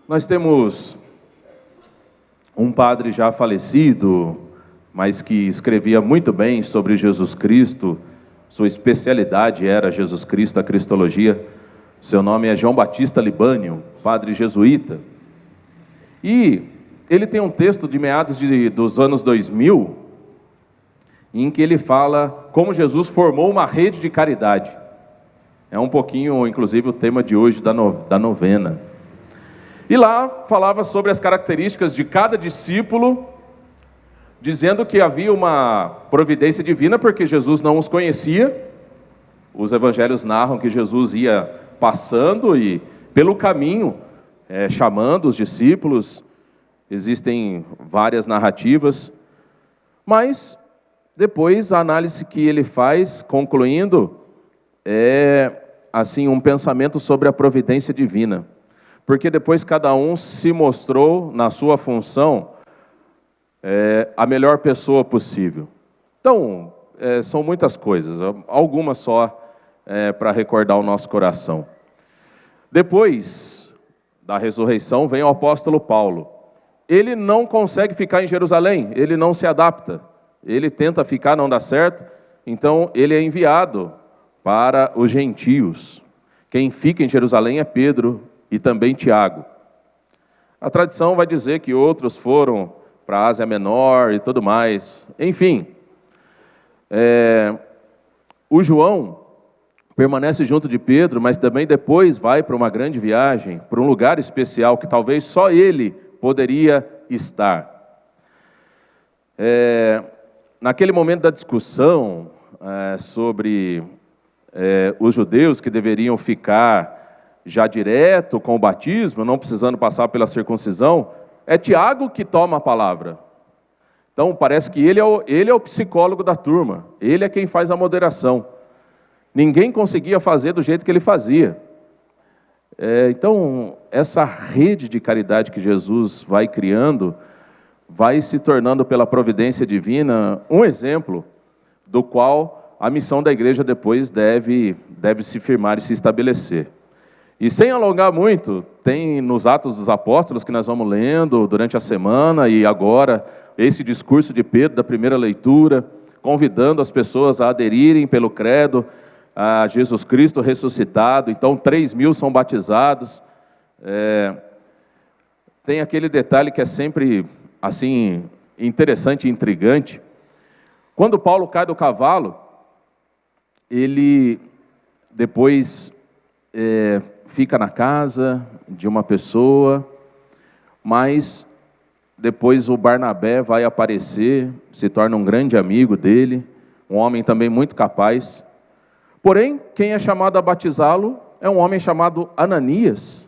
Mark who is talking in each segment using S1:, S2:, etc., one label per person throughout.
S1: Nós temos um padre já falecido, mas que escrevia muito bem sobre Jesus Cristo. Sua especialidade era Jesus Cristo, a Cristologia. Seu nome é João Batista Libânio, padre jesuíta. E ele tem um texto de meados dos anos 2000, em que ele fala como Jesus formou uma rede de caridade. É um pouquinho, inclusive, o tema de hoje da novena. E lá falava sobre as características de cada discípulo, dizendo que havia uma providência divina, porque Jesus não os conhecia. Os evangelhos narram que Jesus ia passando e, pelo caminho, chamando os discípulos. Existem várias narrativas, mas depois a análise que ele faz, concluindo, é assim um pensamento sobre a providência divina, porque depois cada um se mostrou na sua função a melhor pessoa possível. Então, são muitas coisas, algumas só para recordar o nosso coração. Depois da ressurreição vem o apóstolo Paulo. Ele não consegue ficar em Jerusalém, ele não se adapta, ele tenta ficar, não dá certo, então ele é enviado para os gentios. Quem fica em Jerusalém é Pedro e também Tiago. A tradição vai dizer que outros foram para a Ásia Menor e tudo mais. Enfim, o João permanece junto de Pedro, mas também depois vai para uma grande viagem, para um lugar especial que talvez só ele poderia estar. Naquele momento da discussão sobre os judeus que deveriam ficar já direto com o batismo, não precisando passar pela circuncisão, é Tiago que toma a palavra. Então parece que ele é o psicólogo da turma, ele é quem faz a moderação. Ninguém conseguia fazer do jeito que ele fazia. Então, essa rede de caridade que Jesus vai criando, vai se tornando pela providência divina um exemplo do qual a missão da igreja depois deve se firmar e se estabelecer. E sem alongar muito, tem nos Atos dos Apóstolos que nós vamos lendo durante a semana e agora esse discurso de Pedro da primeira leitura, convidando as pessoas a aderirem pelo credo a Jesus Cristo ressuscitado. Então 3.000 são batizados. Tem aquele detalhe que é sempre assim interessante e intrigante. Quando Paulo cai do cavalo, ele depois fica na casa de uma pessoa, mas depois o Barnabé vai aparecer, se torna um grande amigo dele, um homem também muito capaz. Porém, quem é chamado a batizá-lo é um homem chamado Ananias.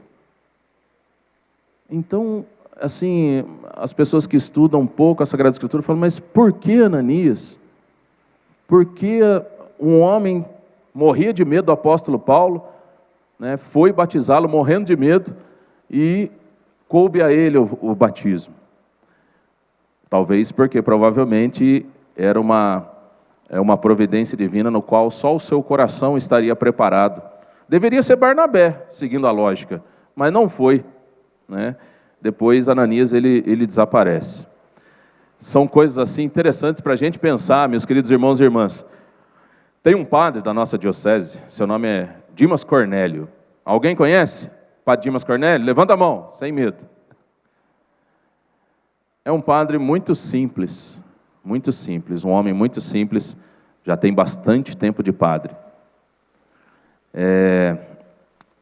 S1: Então, assim, as pessoas que estudam um pouco a Sagrada Escritura falam, mas por que Ananias? Por que um homem morria de medo do apóstolo Paulo, foi batizá-lo morrendo de medo e coube a ele o batismo? Talvez porque provavelmente era uma providência divina no qual só o seu coração estaria preparado. Deveria ser Barnabé, seguindo a lógica, mas não foi. Depois Ananias ele desaparece. São coisas assim interessantes para a gente pensar, meus queridos irmãos e irmãs. Tem um padre da nossa diocese, seu nome é Dimas Cornélio. Alguém conhece? Padre Dimas Cornélio? Levanta a mão, sem medo. É um padre muito simples, um homem muito simples, já tem bastante tempo de padre.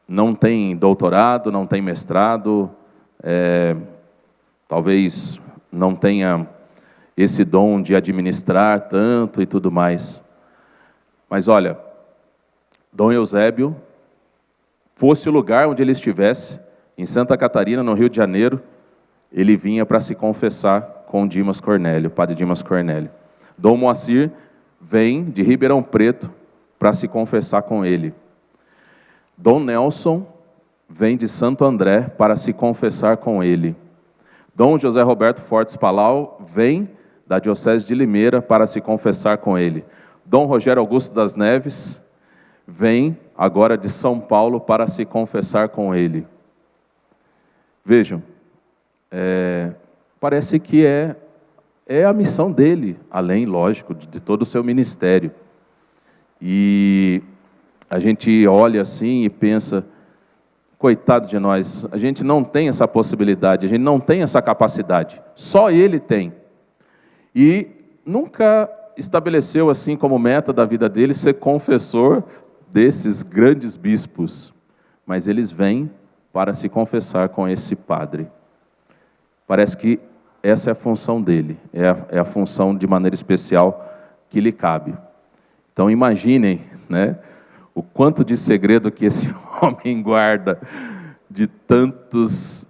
S1: Não tem doutorado, não tem mestrado, talvez não tenha esse dom de administrar tanto e tudo mais. Mas olha, Dom Eusébio, fosse o lugar onde ele estivesse, em Santa Catarina, no Rio de Janeiro, ele vinha para se confessar com Dimas Cornélio, Padre Dimas Cornélio. Dom Moacir vem de Ribeirão Preto para se confessar com ele. Dom Nelson vem de Santo André para se confessar com ele. Dom José Roberto Fortes Palau vem da Diocese de Limeira para se confessar com ele. Dom Rogério Augusto das Neves vem agora de São Paulo para se confessar com ele. Vejam, parece que é a missão dele, além, lógico, de todo o seu ministério. E a gente olha assim e pensa, coitado de nós, a gente não tem essa possibilidade, a gente não tem essa capacidade, só ele tem. E nunca estabeleceu assim como meta da vida dele ser confessor desses grandes bispos, mas eles vêm para se confessar com esse padre. Parece que essa é a função dele, é a função de maneira especial que lhe cabe. Então imaginem, né, o quanto de segredo que esse homem guarda de tantas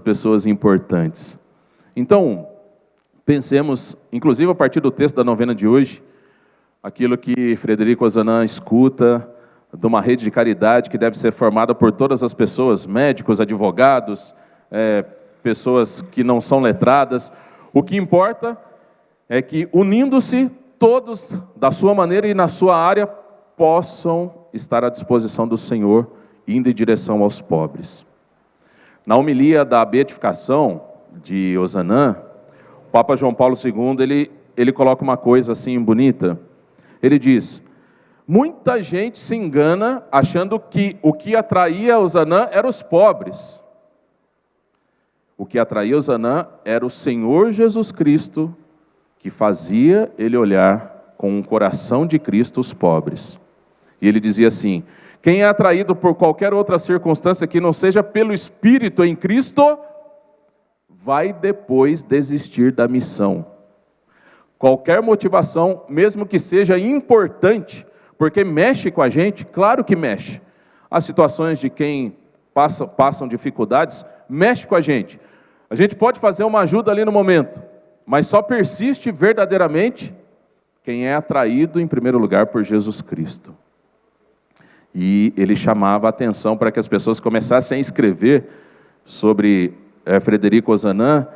S1: pessoas importantes. Então, pensemos, inclusive a partir do texto da novena de hoje, aquilo que Frederico Ozanam escuta de uma rede de caridade que deve ser formada por todas as pessoas, médicos, advogados, pessoas que não são letradas. O que importa é que, unindo-se, todos, da sua maneira e na sua área, possam estar à disposição do Senhor, indo em direção aos pobres. Na homilia da beatificação de Ozanam, o Papa João Paulo II, ele coloca uma coisa assim bonita. Ele diz: muita gente se engana achando que o que atraía Ozanam eram os pobres. O que atraía Ozanam era o Senhor Jesus Cristo, que fazia ele olhar com o coração de Cristo os pobres. E ele dizia assim: quem é atraído por qualquer outra circunstância que não seja pelo Espírito em Cristo, vai depois desistir da missão. Qualquer motivação, mesmo que seja importante, porque mexe com a gente, claro que mexe. As situações de quem passam dificuldades, mexe com a gente. A gente pode fazer uma ajuda ali no momento, mas só persiste verdadeiramente quem é atraído em primeiro lugar por Jesus Cristo. E ele chamava a atenção para que as pessoas começassem a escrever sobre Frederico Ozanam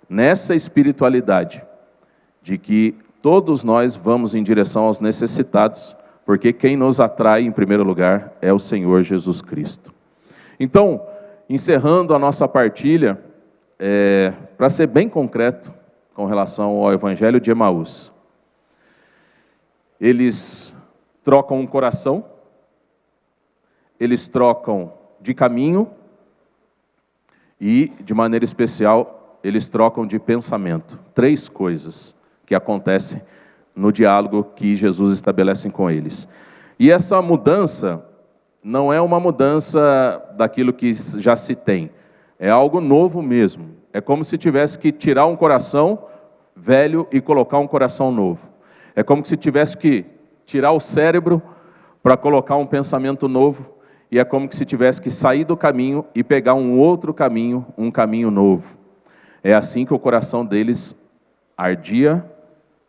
S1: nessa espiritualidade, de que todos nós vamos em direção aos necessitados, porque quem nos atrai em primeiro lugar é o Senhor Jesus Cristo. Então, encerrando a nossa partilha, para ser bem concreto com relação ao Evangelho de Emaús, eles trocam um coração, eles trocam de caminho e, de maneira especial, eles trocam de pensamento. 3 coisas que acontecem no diálogo que Jesus estabelece com eles. E essa mudança não é uma mudança daquilo que já se tem, é algo novo mesmo. É como se tivesse que tirar um coração velho e colocar um coração novo. É como se tivesse que tirar o cérebro para colocar um pensamento novo, e é como se tivesse que sair do caminho e pegar um outro caminho, um caminho novo. É assim que o coração deles ardia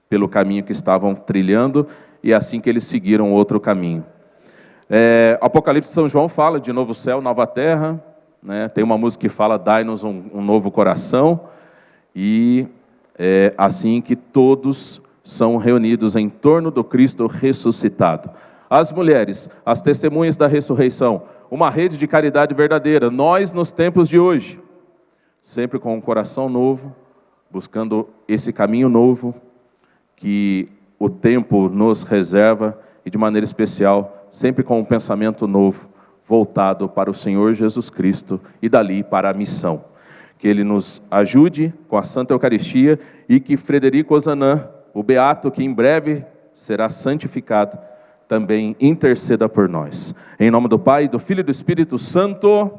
S1: pelo caminho que estavam trilhando, e é assim que eles seguiram outro caminho. Apocalipse de São João fala de novo céu, nova terra, né? Tem uma música que fala: dai-nos um novo coração, e é assim que todos são reunidos em torno do Cristo ressuscitado. As mulheres, as testemunhas da ressurreição, uma rede de caridade verdadeira, nós nos tempos de hoje, sempre com um coração novo, buscando esse caminho novo que o tempo nos reserva, e de maneira especial, sempre com um pensamento novo, voltado para o Senhor Jesus Cristo e dali para a missão. Que Ele nos ajude com a Santa Eucaristia, e que Frederico Ozanam, o beato que em breve será santificado, também interceda por nós. Em nome do Pai, do Filho e do Espírito Santo.